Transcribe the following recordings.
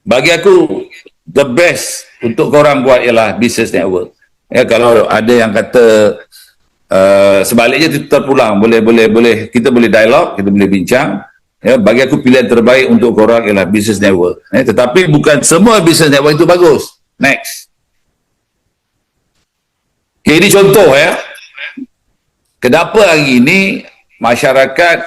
Bagi aku, the best untuk korang buat ialah business network. Ya, kalau ada yang kata sebaliknya itu terpulang, boleh kita boleh dialog, kita boleh bincang. Ya, bagi aku pilihan terbaik untuk korang ialah business network. Ya, tetapi bukan semua business network itu bagus. Next. Okay, ini contoh ya. Kenapa hari ini masyarakat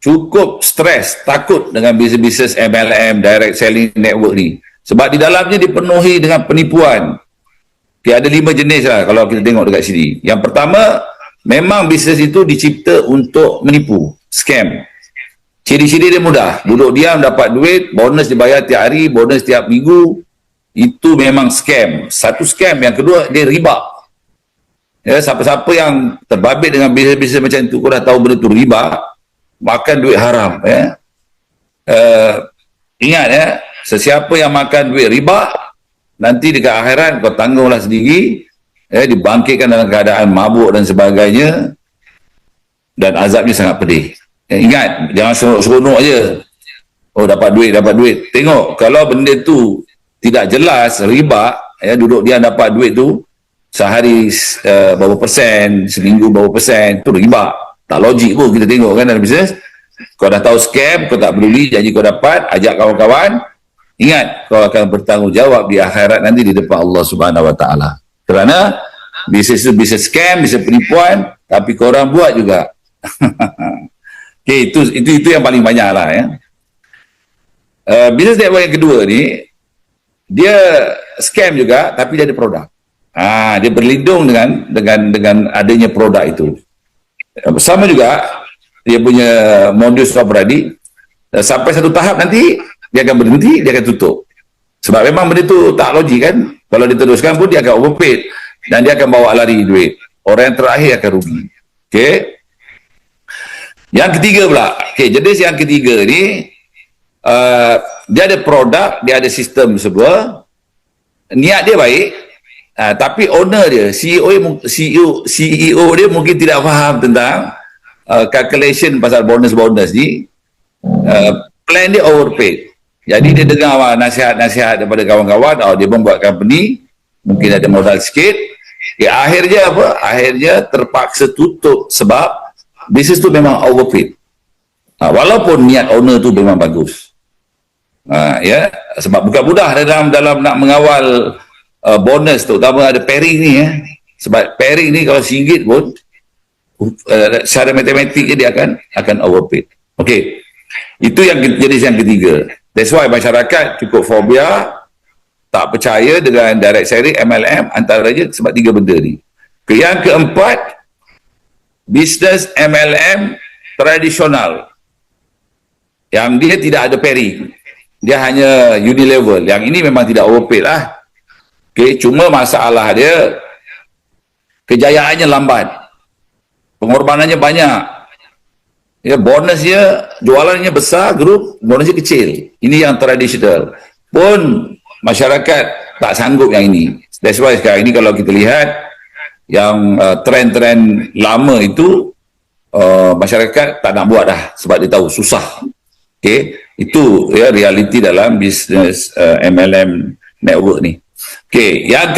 cukup stres, takut dengan bisnes-bisnes MLM, direct selling network ni. Sebab di dalamnya dipenuhi dengan penipuan. Okay, ada 5 jenis lah kalau kita tengok dekat sini. Yang pertama, memang bisnes itu dicipta untuk menipu, scam. Ciri-ciri dia mudah, duduk diam dapat duit, bonus dibayar tiap hari, bonus tiap minggu. Itu memang scam. Satu scam. Yang kedua, dia riba. Ya, siapa-siapa yang terbabit dengan bisnes-bisnes macam itu, kau dah tahu benda itu riba, makan duit haram. Ya. Ingat ya, sesiapa yang makan duit riba, nanti dekat akhirat kau tanggunglah sendiri, ya, dibangkitkan dalam keadaan mabuk dan sebagainya, dan azabnya sangat pedih. Ya, ingat, jangan seronok je. Oh, dapat duit. Tengok, kalau benda tu tidak jelas, riba, ya, duduk dia dapat duit tu, sehari berapa persen, seminggu berapa persen, tu riba. Tak logik pun kita tengok kan dalam bisnes. Kau dah tahu scam, kau tak peduli, janji kau dapat, ajak kawan-kawan, ingat kau akan bertanggungjawab di akhirat nanti di depan Allah Subhanahu Wa Taala. Kerana bisnes itu bisnes scam, bisnes penipuan, tapi korang buat juga. Okay, itu yang paling banyak lah ya. Bisnes network yang kedua ni, dia scam juga, tapi dia ada produk. Dia berlindung dengan adanya produk itu. Sama juga dia punya modus operandi, sampai satu tahap nanti dia akan berhenti, dia akan tutup. Sebab memang benda itu tak logik kan. Kalau diteruskan pun dia akan overpaid dan dia akan bawa lari duit. Orang yang terakhir akan rugi. Okey. Yang ketiga pula. Okey, jenis yang ketiga ni dia ada produk, dia ada sistem sebuah. Niat dia baik, tapi owner dia, CEO dia mungkin tidak faham tentang calculation pasal bonus ni. Plan dia overpaid. Jadi dia dengar nasihat-nasihat daripada kawan-kawan, dia membuat company, mungkin ada modal sikit. Akhirnya apa? Akhirnya terpaksa tutup sebab bisnes tu memang overpaid. Walaupun niat owner tu memang bagus. Ya, sebab bukan mudah dalam nak mengawal bonus tu, terutama ada pairing ni ya. Sebab pairing ni kalau RM1 pun secara matematik dia akan overpaid. Okey. Itu yang jenis yang ketiga. That's why masyarakat cukup fobia, tak percaya dengan direct selling MLM, antaranya sebab 3 benda ni. Yang keempat, bisnes MLM tradisional. Yang dia tidak ada pairing. Dia hanya unilevel. Yang ini memang tidak overpaid lah. Okay, cuma masalah dia kejayaannya lambat, pengorbanannya banyak, ya, bonusnya, jualannya besar, grup bonusnya kecil. Ini yang tradisional. Pun masyarakat tak sanggup yang ini. That's why sekarang ini kalau kita lihat yang trend-trend lama itu, masyarakat tak nak buat dah sebab dia tahu susah. Okay, itu ya realiti dalam bisnes MLM network ni. Okey, yang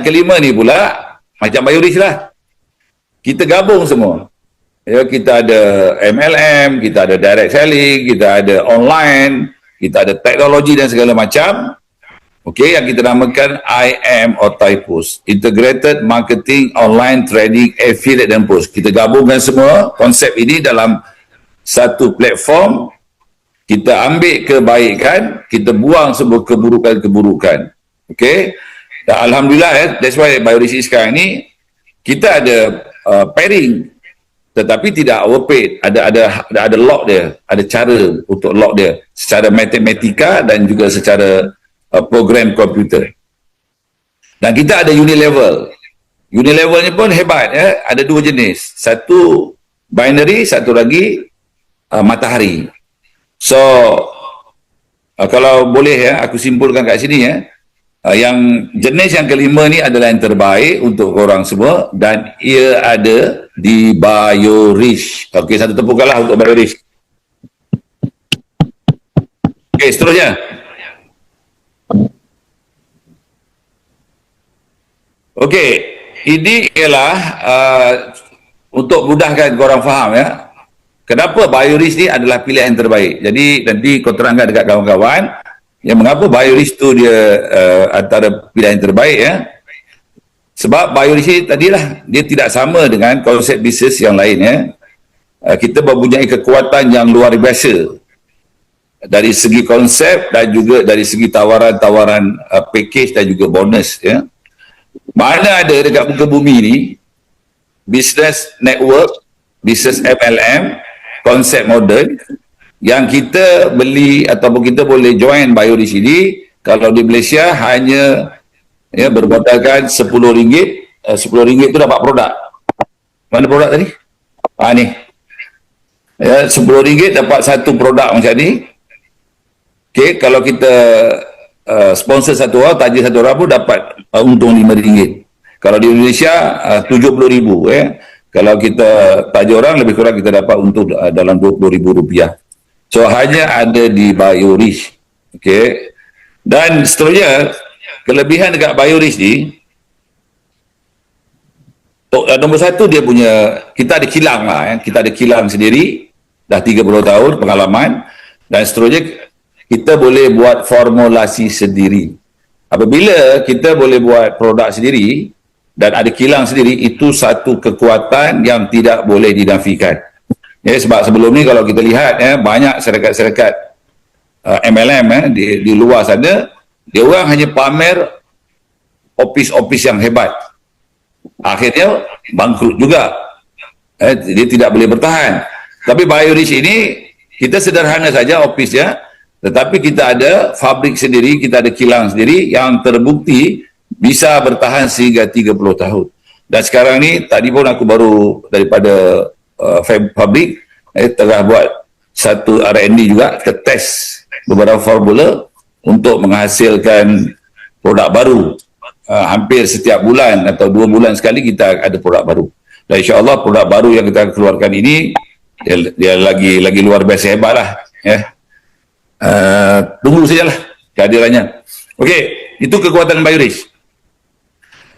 kelima ni pula macam Bayoris lah. Kita gabung semua. Ya, kita ada MLM, kita ada direct selling, kita ada online, kita ada teknologi dan segala macam. Okey, yang kita namakan IM atau Typos, Integrated Marketing Online Trading Affiliate dan Post. Kita gabungkan semua konsep ini dalam satu platform. Kita ambil kebaikan, kita buang semua keburukan-keburukan. Okey, alhamdulillah that's why Bayoris sekarang ni kita ada pairing, tetapi tidak overpaid. Ada lock dia, ada cara untuk lock dia secara matematika dan juga secara program komputer. Dan kita ada unilevel. Unilevel ni pun hebat ya, ada 2 jenis. Satu binary, satu lagi matahari. So kalau boleh ya, aku simpulkan kat sini ya. Yang jenis yang kelima ni adalah yang terbaik untuk korang semua dan ia ada di Bayoris. Okey, satu tepukanlah untuk Bayoris. Okey, seterusnya. Okey, ini ialah untuk mudahkan korang faham ya. Kenapa Biorich ni adalah pilihan yang terbaik. Jadi nanti kau terangkan dekat kawan-kawan yang mengapa Biorich tu dia antara pilihan yang terbaik ya. Sebab Biorich ni tadilah dia tidak sama dengan konsep bisnes yang lain ya. Kita mempunyai kekuatan yang luar biasa dari segi konsep dan juga dari segi tawaran-tawaran package dan juga bonus ya. Mana ada dekat muka bumi ni business network, business MLM, konsep modern yang kita beli ataupun kita boleh join Biorich ini kalau di Malaysia hanya ya bermodalkan RM10. RM10 tu dapat produk. Mana produk tadi? Ni. Ya, RM10 dapat satu produk macam ni. Okey, kalau kita sponsor satu orang, taji satu orang pun dapat untung RM5. Kalau di Indonesia RM70,000 ya. Kalau kita taji orang lebih kurang kita dapat untung dalam RM20,000. So hanya ada di Biorich. Okey. Dan seterusnya kelebihan dekat Biorich ni nombor satu dia punya, kita ada kilang lah ya. Kita ada kilang sendiri dah 30 tahun pengalaman dan seterusnya kita boleh buat formulasi sendiri. Apabila kita boleh buat produk sendiri dan ada kilang sendiri, itu satu kekuatan yang tidak boleh dinafikan. Ya, sebab sebelum ni kalau kita lihat ya, banyak syarikat-syarikat MLM di luar sana, dia orang hanya pamer office-office yang hebat. Akhirnya bangkrut juga. Dia tidak boleh bertahan. Tapi Biorich ini kita sederhana saja office-nya, tetapi kita ada fabrik sendiri, kita ada kilang sendiri yang terbukti bisa bertahan sehingga 30 tahun. Dan sekarang ni, tadi pun aku baru daripada fabrik, tengah buat satu R&D juga, kita test beberapa formula untuk menghasilkan produk baru. Hampir setiap bulan atau 2 bulan sekali kita ada produk baru. Dan insyaAllah produk baru yang kita keluarkan ini, dia lagi luar biasa hebat lah. Ya. Tunggu sajalah kehadirannya. Okey, itu kekuatan Biorich.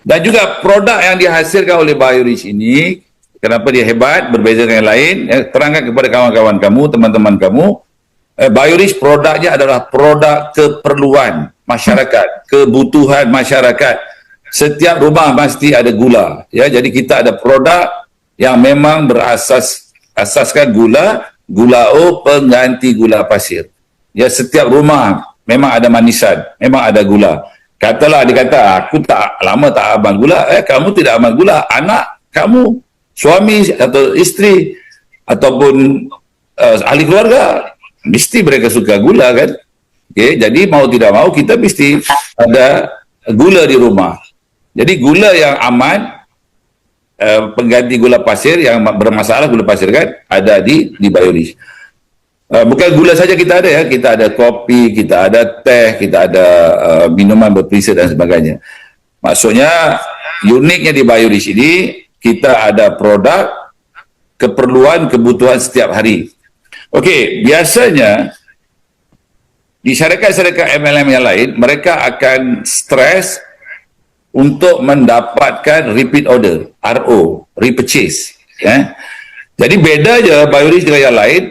Dan juga produk yang dihasilkan oleh Biorich ini, kenapa dia hebat, berbeza dengan yang lain, terangkan kepada kawan-kawan kamu, teman-teman kamu, Biorich produknya adalah produk keperluan masyarakat, kebutuhan masyarakat. Setiap rumah mesti ada gula. Ya, jadi kita ada produk yang memang berasaskan gula O pengganti gula pasir. Ya, setiap rumah memang ada manisan, memang ada gula. Katalah dia kata, aku tak lama tak aman gula. Kamu tidak aman gula, anak kamu, suami atau isteri ataupun ahli keluarga mesti mereka suka gula kan. Okay, jadi mau tidak mau kita mesti ada gula di rumah. Jadi gula yang aman, pengganti gula pasir yang bermasalah gula pasir kan, ada di Biorich. Bukan gula saja kita ada ya, kita ada kopi, kita ada teh, kita ada minuman berperisa dan sebagainya. Maksudnya uniknya di Biorich ini kita ada produk keperluan kebutuhan setiap hari. Okey, biasanya di syarikat-syarikat MLM yang lain mereka akan stres untuk mendapatkan repeat order, RO, repurchase. Ya. Jadi beda je Biorich dengan yang lain.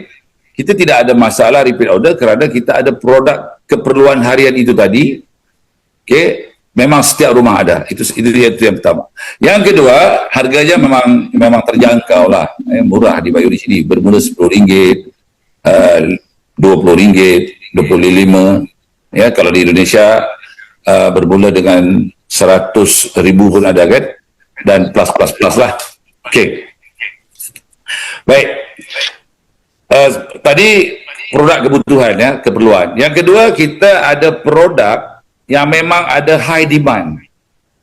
Kita tidak ada masalah repeat order kerana kita ada produk keperluan harian itu tadi. Okey, memang setiap rumah ada. Itu yang pertama. Yang kedua, harganya memang terjangkau lah. Murah di Biorich ini. Bermula RM10, RM20, RM25. Ya, kalau di Indonesia bermula dengan RM100,000 pun ada kan. Dan plus lah. Okey. Baik. Tadi produk kebutuhan ya, keperluan. Yang kedua, kita ada produk yang memang ada high demand.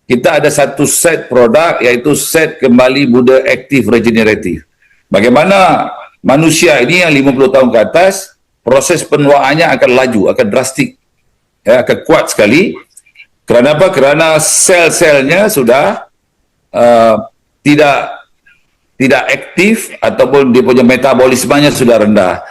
Kita ada satu set produk iaitu set kembali muda aktif regeneratif. Bagaimana manusia ini yang 50 tahun ke atas, proses penuaannya akan laju, akan drastik. Ya, akan kuat sekali. Kerana apa? Kerana sel-selnya sudah tidak aktif ataupun dia punya metabolismenya sudah rendah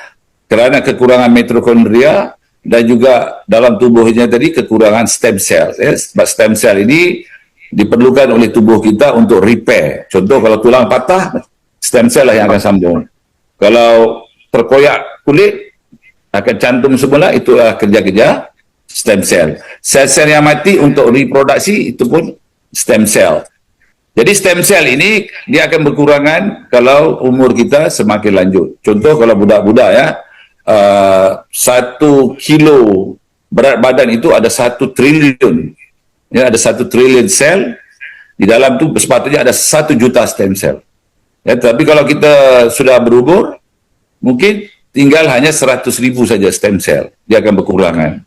kerana kekurangan mitokondria dan juga dalam tubuhnya tadi kekurangan stem cell. Ya. Sebab stem cell ini diperlukan oleh tubuh kita untuk repair. Contoh kalau tulang patah, stem cell lah yang akan sambung. Kalau terkoyak kulit, akan cantum semula, itulah kerja-kerja stem cell. Sel-sel yang mati untuk reproduksi, itu pun stem cell. Jadi stem cell ini dia akan berkurangan kalau umur kita semakin lanjut. Contoh kalau budak-budak ya, 1 kilo berat badan itu ada 1 triliun. Ya, ada 1 triliun sel. Di dalam tu sepatutnya ada 1 juta stem cell. Ya, tapi kalau kita sudah berumur, mungkin tinggal hanya 100,000 saja stem cell. Dia akan berkurangan.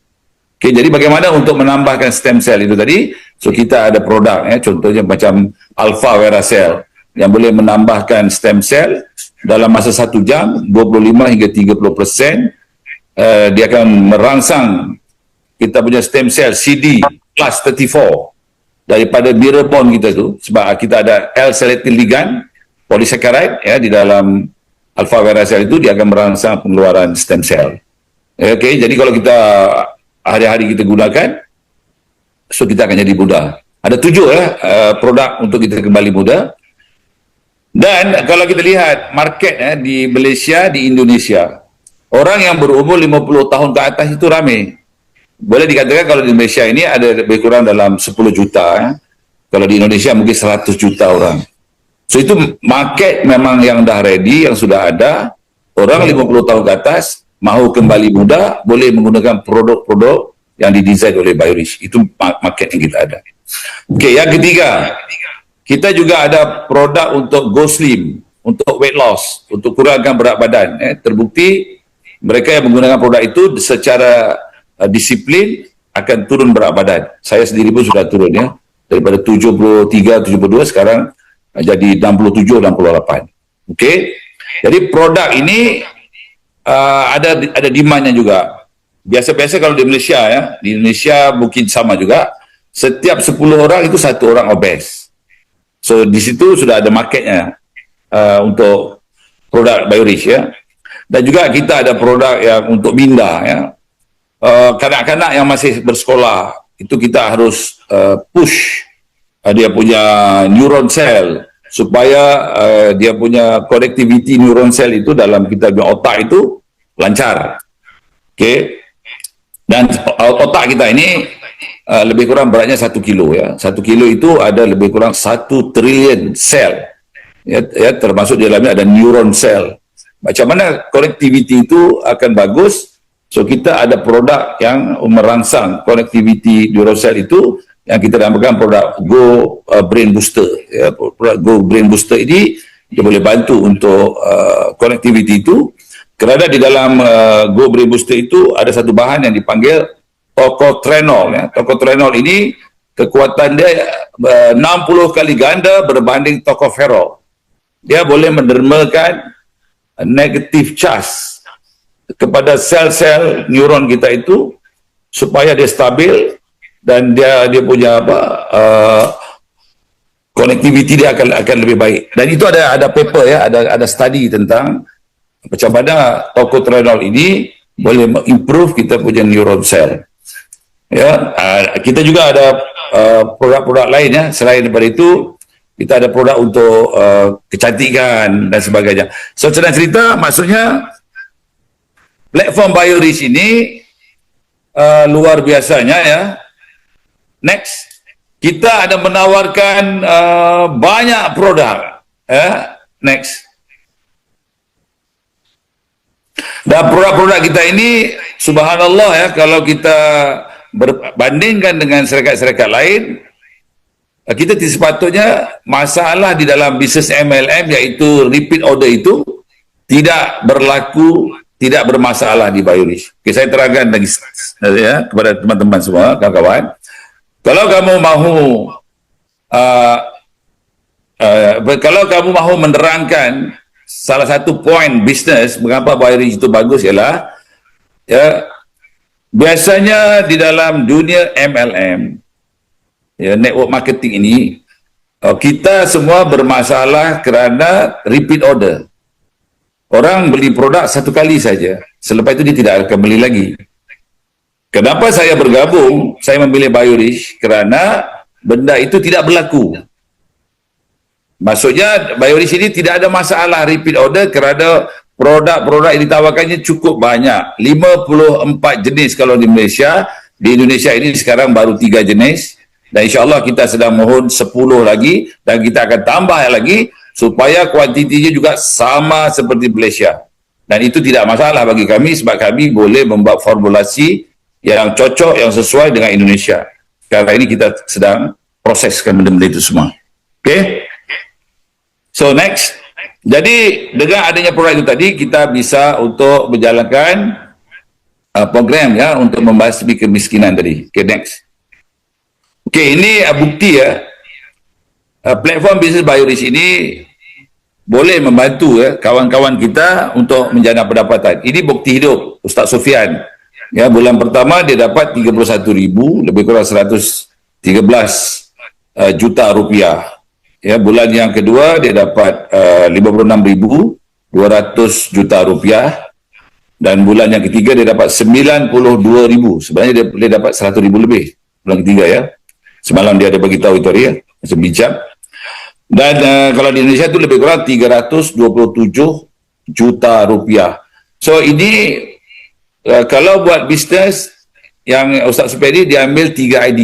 Okay, jadi bagaimana untuk menambahkan stem cell itu tadi? So kita ada produk, ya, contohnya macam Alpha Veracell yang boleh menambahkan stem cell dalam masa 1 jam, 25 hingga 30%. Dia akan merangsang kita punya stem cell CD plus 34 daripada mirror bone kita tu, sebab kita ada L-selectin ligand polysaccharide ya di dalam Alpha Veracell itu, dia akan merangsang pengeluaran stem cell. Okay, jadi kalau kita hari-hari kita gunakan, so kita akan jadi muda. Ada 7 produk untuk kita kembali muda. Dan kalau kita lihat market di Malaysia, di Indonesia, orang yang berumur 50 tahun ke atas itu ramai. Boleh dikatakan kalau di Malaysia ini ada lebih kurang dalam 10 juta. Kalau di Indonesia mungkin 100 juta orang. So itu market memang yang dah ready, yang sudah ada. Orang 50 tahun ke atas mahu kembali muda, boleh menggunakan produk-produk yang didesain oleh Biorich. Itu market yang kita ada. Okey, yang ketiga, kita juga ada produk untuk go slim, untuk weight loss, untuk kurangkan berat badan. Terbukti mereka yang menggunakan produk itu secara disiplin akan turun berat badan. Saya sendiri pun sudah turun ya, daripada 73, 72 sekarang jadi 67, 68. Okey. Jadi produk ini ada demandnya juga. Biasa-biasa kalau di Malaysia ya, di Indonesia mungkin sama juga. Setiap 10 orang itu 1 orang obes. So di situ sudah ada marketnya untuk produk Biorich ya. Dan juga kita ada produk yang untuk minda ya. Kanak-kanak yang masih bersekolah itu kita harus push dia punya neuron cell supaya dia punya connectivity neuron cell itu dalam kita punya otak itu lancar. Okey. Dan otak kita ini lebih kurang beratnya 1 kilo ya. 1 kilo itu ada lebih kurang 1 triliun sel. Ya, termasuk di dalamnya ada neuron cell. Macam mana connectivity itu akan bagus? So kita ada produk yang merangsang connectivity neuron cell itu, yang kita namakan produk Go Brain Booster. Ya, produk Go Brain Booster ini dia boleh bantu untuk connectivity itu. Kerana di dalam Go Brain Booster itu ada satu bahan yang dipanggil tocotrienol. Ya. Tocotrienol ini kekuatan dia 60 kali ganda berbanding tocopherol. Dia boleh mendermakan negative charge kepada sel-sel neuron kita itu supaya dia stabil dan dia punya connectivity dia akan lebih baik. Dan itu ada paper ya, ada study tentang macam mana tocotrienol ini boleh improve kita punya neuron cell. Ya, kita juga ada produk-produk lain ya. Selain daripada itu, kita ada produk untuk kecantikan dan sebagainya. So senang cerita, maksudnya platform Biorich ini luar biasanya ya. Next, kita ada menawarkan banyak produk. Next. Dan produk-produk kita ini, subhanallah ya, kalau kita berbandingkan dengan syarikat-syarikat lain, kita sepatutnya masalah di dalam bisnes MLM iaitu repeat order itu tidak berlaku, tidak bermasalah di Biorich. Okay, saya terangkan lagi ya, kepada teman-teman semua, kawan-kawan. Kalau kamu mahu kalau kamu mahu menerangkan salah satu poin bisnes mengapa Biorich itu bagus ialah ya, biasanya di dalam dunia MLM ya, network marketing ini kita semua bermasalah kerana repeat order. Orang beli produk satu kali saja, selepas itu dia tidak akan beli lagi. Kenapa saya bergabung? Saya memilih Biorich kerana benda itu tidak berlaku. Maksudnya Biorisk ini tidak ada masalah repeat order kerana produk-produk yang ditawarkannya cukup banyak. 54 jenis kalau di Malaysia. Di Indonesia ini sekarang baru 3 jenis. Dan insyaAllah kita sedang mohon 10 lagi. Dan kita akan tambah lagi supaya kuantitinya juga sama seperti Malaysia. Dan itu tidak masalah bagi kami sebab kami boleh membuat formulasi yang cocok, yang sesuai dengan Indonesia. Sekarang ini kita sedang proseskan benda-benda itu semua. Okay? So next, jadi dengan adanya produk itu tadi kita bisa untuk menjalankan program ya untuk membahasmi kemiskinan tadi. Okay, next. Okay, ini bukti ya. Platform bisnes Biorisk ini boleh membantu ya kawan-kawan kita untuk menjana pendapatan. Ini bukti hidup Ustaz Sofian. Ya, bulan pertama dia dapat 31,000, lebih kurang 113 juta rupiah. Ya, bulan yang kedua dia dapat 56,200 juta rupiah, dan bulan yang ketiga dia dapat 92,000. Sebenarnya dia dapat 100,000 lebih bulan ketiga ya. Semalam dia ada bagi tahu itu hari ya, macam bincang. Dan kalau di Indonesia itu lebih kurang 327 juta rupiah. So ini kalau buat bisnes yang Ustaz Supedi dia ambil 3 ID.